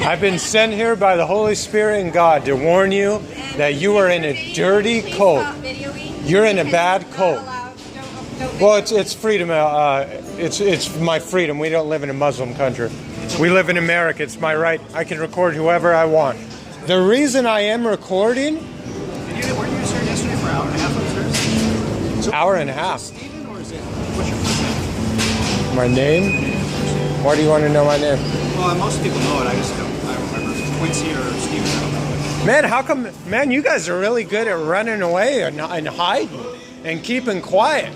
I've been sent here by the Holy Spirit and God to warn you that you are in a dirty cult. You're in a bad cult. Well, it's freedom. It's my freedom. We don't live in a Muslim country. We live in America. It's my right. I can record whoever I want. The reason I am recording. Were you here yesterday for an hour and a half upstairs? So hour and a half. Steven, or is it? What's your first name? My name? Why do you want to know my name? Well, most people know it. I just don't. I don't remember if it's Quincy or Steven. I don't know. Man, how come? Man, you guys are really good at running away and hiding and keeping quiet.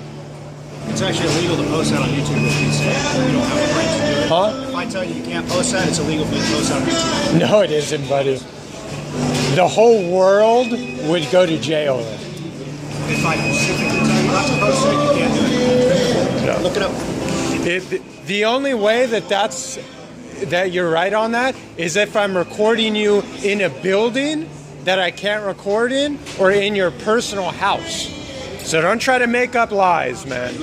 It's actually illegal to post that on YouTube if you say you don't have the right to do it. Huh? If I tell you you can't post that, it's illegal for you to post that on YouTube. No, it isn't, buddy. The whole world would go to jail. If I specifically tell you not to post it, you can't do it. No. Look it up. The only way that you're right on that is if I'm recording you in a building that I can't record in, or in your personal house. So don't try to make up lies, man.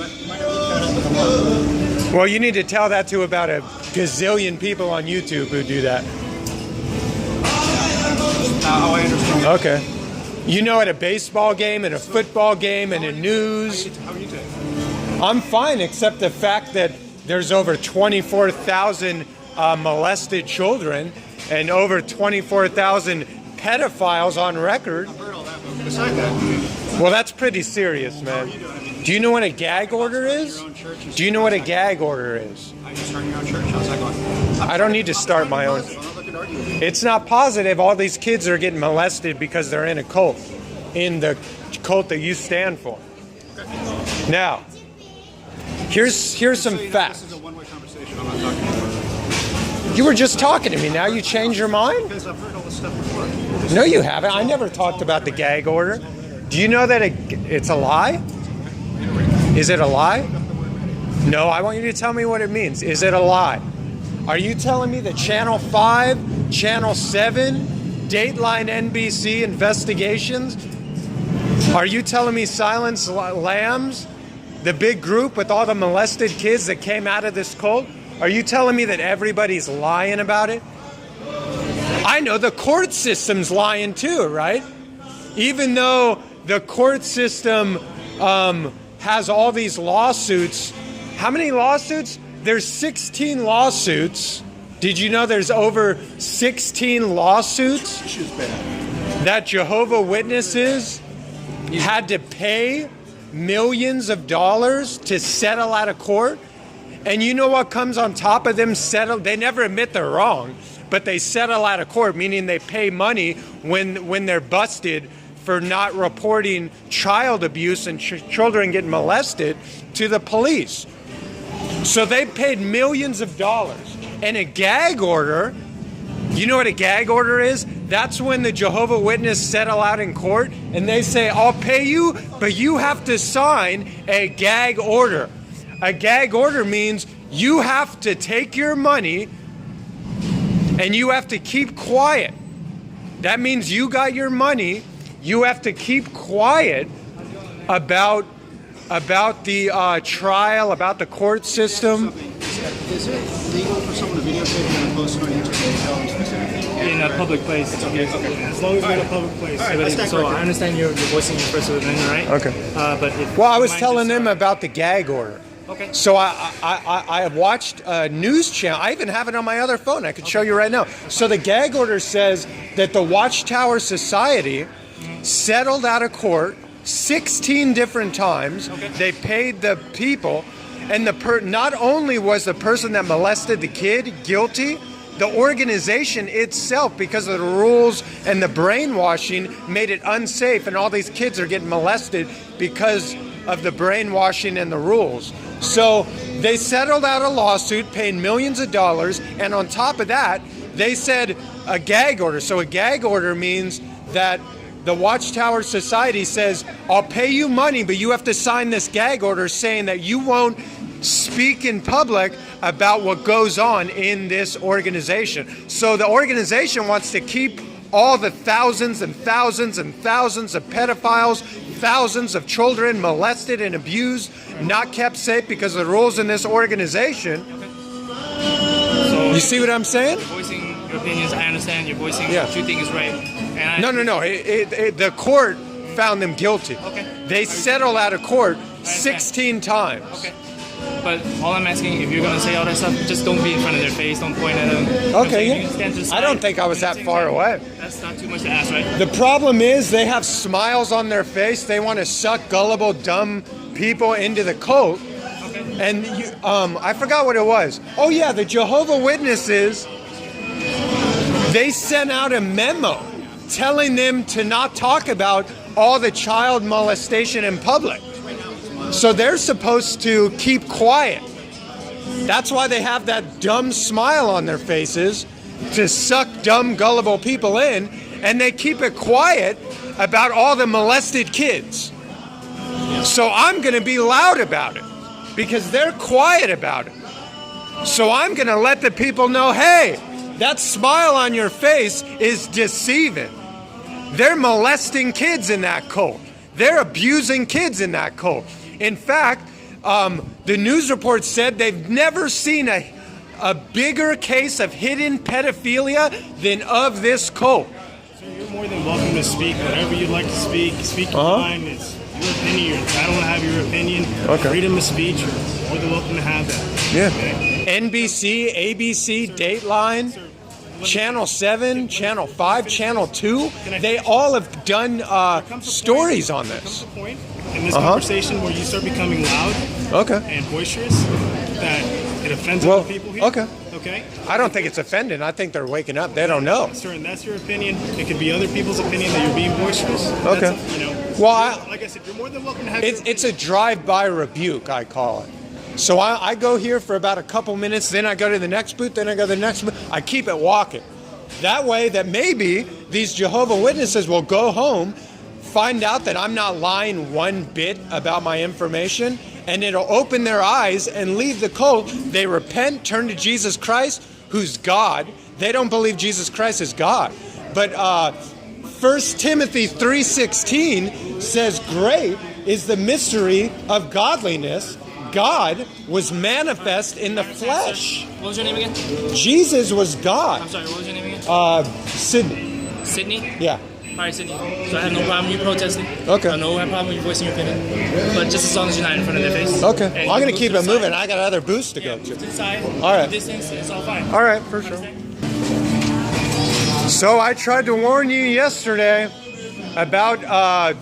Well, you need to tell that to about a gazillion people on YouTube who do that. How I understand. Okay. You know, at a baseball game, and a football game, and a news. How are you doing? I'm fine, except the fact that there's over 24,000 molested children and over 24,000 pedophiles on record. I've heard all that, but beside that, Well, that's pretty serious, man. Do you know what a gag order is? Do you know what a gag order is? Are you starting your own church? How's that going? I don't need to start my own. I'm not looking to argue with you. It's not positive. All these kids are getting molested because they're in a cult, in the cult that you stand for. Now, here's some facts. This is a one-way conversation. I'm not talking to you. You were just talking to me. Now you change your mind? Because I've heard all this stuff before. No, you haven't. I never talked about the gag order. Do you know that it's a lie? Is it a lie? No, I want you to tell me what it means. Is it a lie? Are you telling me that Channel 5, Channel 7, Dateline NBC investigations? Are you telling me Silence Lambs, the big group with all the molested kids that came out of this cult? Are you telling me that everybody's lying about it? I know the court system's lying too, right? Even though the court system has all these lawsuits. How many lawsuits? There's 16 lawsuits. Did you know there's over 16 lawsuits that Jehovah Witnesses had to pay millions of dollars to settle out of court? And you know what comes on top of them settle? They never admit they're wrong, but they settle out of court, meaning they pay money when they're busted for not reporting child abuse and children getting molested to the police. So they paid millions of dollars. And a gag order, you know what a gag order is? That's when the Jehovah Witnesses settle out in court and they say, I'll pay you, but you have to sign a gag order. A gag order means you have to take your money and you have to keep quiet. That means you got your money. You have to keep quiet about the trial, about the court system. Is it legal for someone to videotape and post it on YouTube and tell them specifically? In a public place. It's okay. As long as we're in a public place. All right, So I understand you're voicing your First Amendment, right? Okay. But Well, I was telling them about the gag order. Okay. So I have watched a news channel. I even have it on my other phone. I could show you right now. So the gag order says that the Watchtower Society settled out of court 16 different times. Okay. They paid the people, and not only was the person that molested the kid guilty, the organization itself, because of the rules and the brainwashing, made it unsafe, and all these kids are getting molested because of the brainwashing and the rules. So they settled out a lawsuit, paying millions of dollars, and on top of that, they said a gag order. So a gag order means that the Watchtower Society says, I'll pay you money, but you have to sign this gag order saying that you won't speak in public about what goes on in this organization. So the organization wants to keep all the thousands and thousands and thousands of pedophiles, thousands of children molested and abused, not kept safe because of the rules in this organization. So You see what I'm saying? voicing your opinions. I understand you're voicing what you think is right. And No. The court found them guilty. Okay. They settled out of court 16 times. Okay. But all I'm asking, if you're gonna say all that stuff, just don't be in front of their face. Don't point at them. Okay, I don't think I was that far away. That's not too much to ask, right? The problem is they have smiles on their face. They want to suck gullible, dumb people into the cult. Okay. And I forgot what it was. Oh yeah, the Jehovah Witnesses. They sent out a memo telling them to not talk about all the child molestation in public. So they're supposed to keep quiet. That's why they have that dumb smile on their faces, to suck dumb, gullible people in, and they keep it quiet about all the molested kids. So I'm going to be loud about it because they're quiet about it. So I'm going to let the people know, hey, that smile on your face is deceiving. They're molesting kids in that cult. They're abusing kids in that cult. In fact, the news report said they've never seen a bigger case of hidden pedophilia than of this cult. So you're more than welcome to speak whatever you'd like to speak. Speak your mind. It's your opinion. You're entitled to have your opinion. Okay. Freedom of speech. You're more than welcome to have that. Yeah. Okay? NBC, ABC, Dateline, Channel 7, Channel 5, Channel 2, they all have done stories on this. Comes a point in this conversation where you start becoming loud and boisterous that it offends other people here. Okay? I don't think it's offending. I think they're waking up. They don't know. Sir, and that's your opinion. It could be other people's opinion that you're being boisterous. Okay. That's, you know, Well, like I said, you're more than welcome to have it's a drive-by rebuke, I call it. So I go here for about a couple minutes, then I go to the next booth, then I go to the next booth. I keep it walking. That way that maybe these Jehovah Witnesses will go home, find out that I'm not lying one bit about my information, and it'll open their eyes and leave the cult. They repent, turn to Jesus Christ, who's God. They don't believe Jesus Christ is God. But 1 Timothy 3:16 says, great is the mystery of godliness. God was manifest in the flesh. What was your name again? Jesus was God. I'm sorry, what was your name again? Sydney. Sydney? Yeah. All right, Sydney. So I have no problem with you protesting. Okay. I have no problem with you voicing your opinion. But just as long as you're not in front of their face. Okay. And I'm you going to move keep the it moving. side. I got other booths to Yeah, go move to. to the side. All right. Distance, it's all fine. All right, for sure. So I tried to warn you yesterday about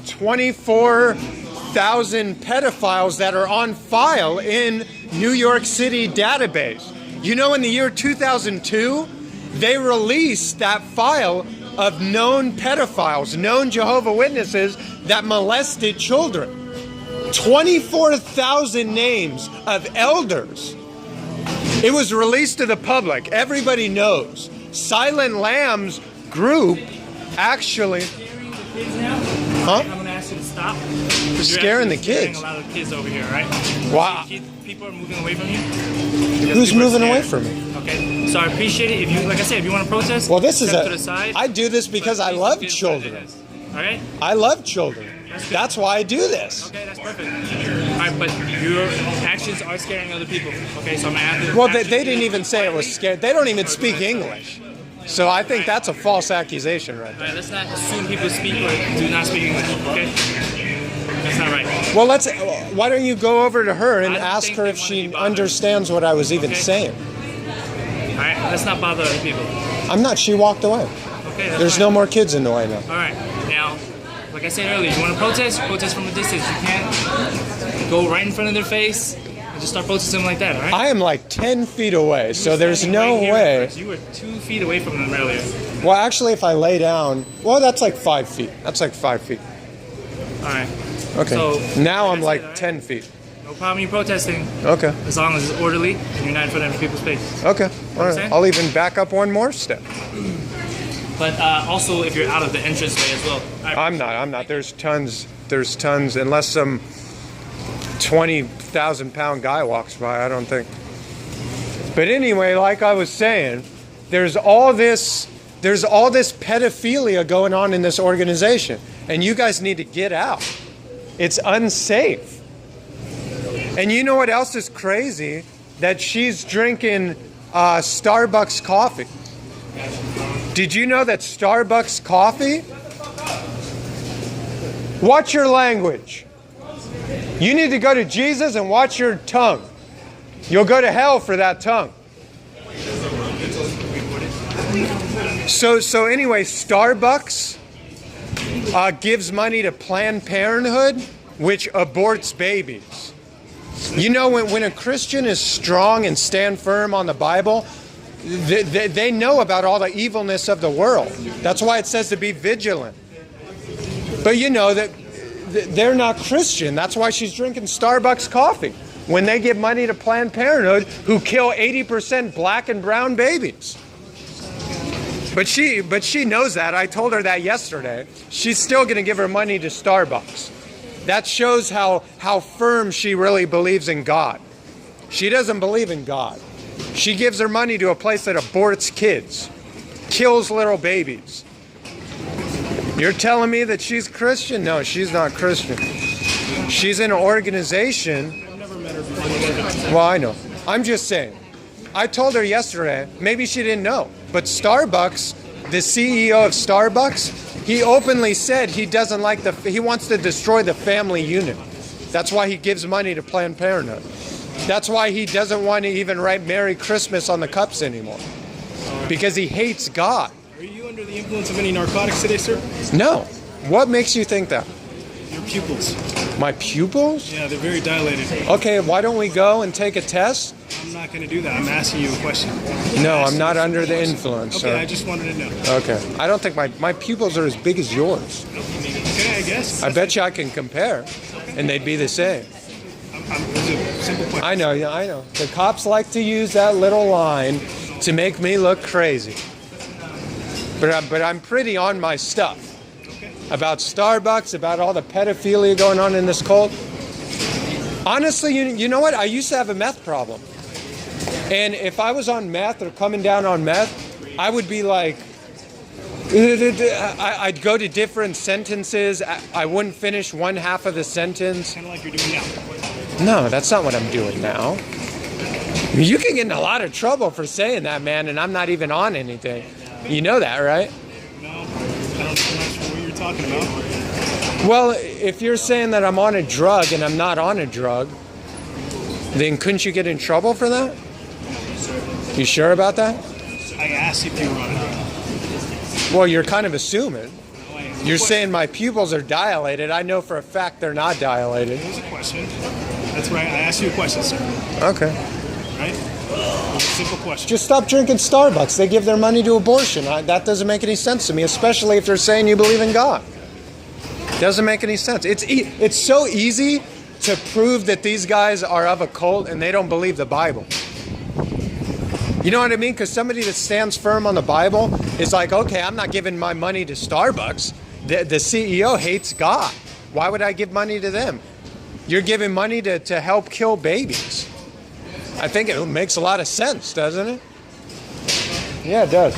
24,000 pedophiles that are on file in New York City database. You know, in the year 2002, they released that file of known pedophiles, known Jehovah Witnesses that molested children. 24,000 names of elders. It was released to the public. Everybody knows. Silent Lambs group actually... Huh? I'm going to ask you to stop. You're scaring the kids. A lot of kids over here, right? Wow. People are moving away from you. Who's moving away from me? Okay, so I appreciate it. If you, like I said, if you want to protest, well, this is step to the side. I do this because I love children. All right. I love children. That's why I do this. Okay, that's perfect. All right, but your actions are scaring other people. Okay, so I'm gonna have to. Well, they didn't even say it was scared. They don't even speak English. So I think that's a false accusation right there. All right, let's not assume people speak or do not speak English. Okay. That's not right. Well, why don't you go over to her and ask her if she understands what I was even saying? All right, let's not bother other people. I'm not. She walked away. Okay, there's no more kids in the way now. All right, now, like I said earlier, you want to protest from a distance. You can't go right in front of their face and just start protesting like that, all right? I am like 10 feet away, so there's no way. You were 2 feet away from them earlier. Well, actually, if I lay down, well, that's like 5 feet. That's like 5 feet. All right. Okay. So, now I'm like right? 10 feet. No problem you protesting. Okay. As long as it's orderly and you're not in front of people's face. Okay. All right. I'll even back up one more step. But also, if you're out of the entranceway as well. I'm not. There's tons. Unless some 20,000-pound guy walks by, I don't think. But anyway, like I was saying, there's all this pedophilia going on in this organization, and you guys need to get out. It's unsafe. And you know what else is crazy? That she's drinking Starbucks coffee. Did you know that Starbucks coffee? Watch your language. You need to go to Jesus and watch your tongue. You'll go to hell for that tongue. So anyway, Starbucks gives money to Planned Parenthood, which aborts babies. You know, when a Christian is strong and stand firm on the Bible, they know about all the evilness of the world. That's why it says to be vigilant. But you know that they're not Christian. That's why she's drinking Starbucks coffee when they give money to Planned Parenthood, who kill 80% black and brown babies. But she knows that. I told her that yesterday. She's still going to give her money to Starbucks. That shows how firm she really believes in God. She doesn't believe in God. She gives her money to a place that aborts kids, kills little babies. You're telling me that she's Christian? No, she's not Christian. She's in an organization. I've never met her before. Well, I know. I'm just saying. I told her yesterday, maybe she didn't know, but Starbucks, the CEO of Starbucks, he openly said he doesn't like he wants to destroy the family unit. That's why he gives money to Planned Parenthood. That's why he doesn't want to even write Merry Christmas on the cups anymore. Because he hates God. Are you under the influence of any narcotics today, sir? No. What makes you think that? Your pupils. My pupils? Yeah, they're very dilated. Okay, why don't we go and take a test? I'm not going to do that. I'm asking you a question. No, I'm not under the influence, Okay, sir. I just wanted to know. Okay. I don't think my pupils are as big as yours. Okay, I guess. I bet you I can compare, and they'd be the same. It's a simple question. I know, yeah, I know. The cops like to use that little line to make me look crazy. But I'm pretty on my stuff. About Starbucks, about all the pedophilia going on in this cult. Honestly, you know what? I used to have a meth problem. And if I was on meth or coming down on meth, I would be like, I'd go to different sentences. I wouldn't finish one half of the sentence. Kind of like you're doing now. No, that's not what I'm doing now. You can get in a lot of trouble for saying that, man, and I'm not even on anything. You know that, right? No, I'm not sure what you're talking about. Well, if you're saying that I'm on a drug and I'm not on a drug, then couldn't you get in trouble for that? You sure about that? I asked if you were on a drug. Well, you're kind of assuming. You're saying my pupils are dilated. I know for a fact they're not dilated. It was a question. That's right. I asked you a question, sir. Okay. Right? It was a simple question. Just stop drinking Starbucks. They give their money to abortion. That doesn't make any sense to me, especially if they're saying you believe in God. Doesn't make any sense. It's so easy to prove that these guys are of a cult and they don't believe the Bible. You know what I mean? Because somebody that stands firm on the Bible is like, okay, I'm not giving my money to Starbucks. The CEO hates God. Why would I give money to them? You're giving money to help kill babies. I think it makes a lot of sense, doesn't it? Yeah, it does.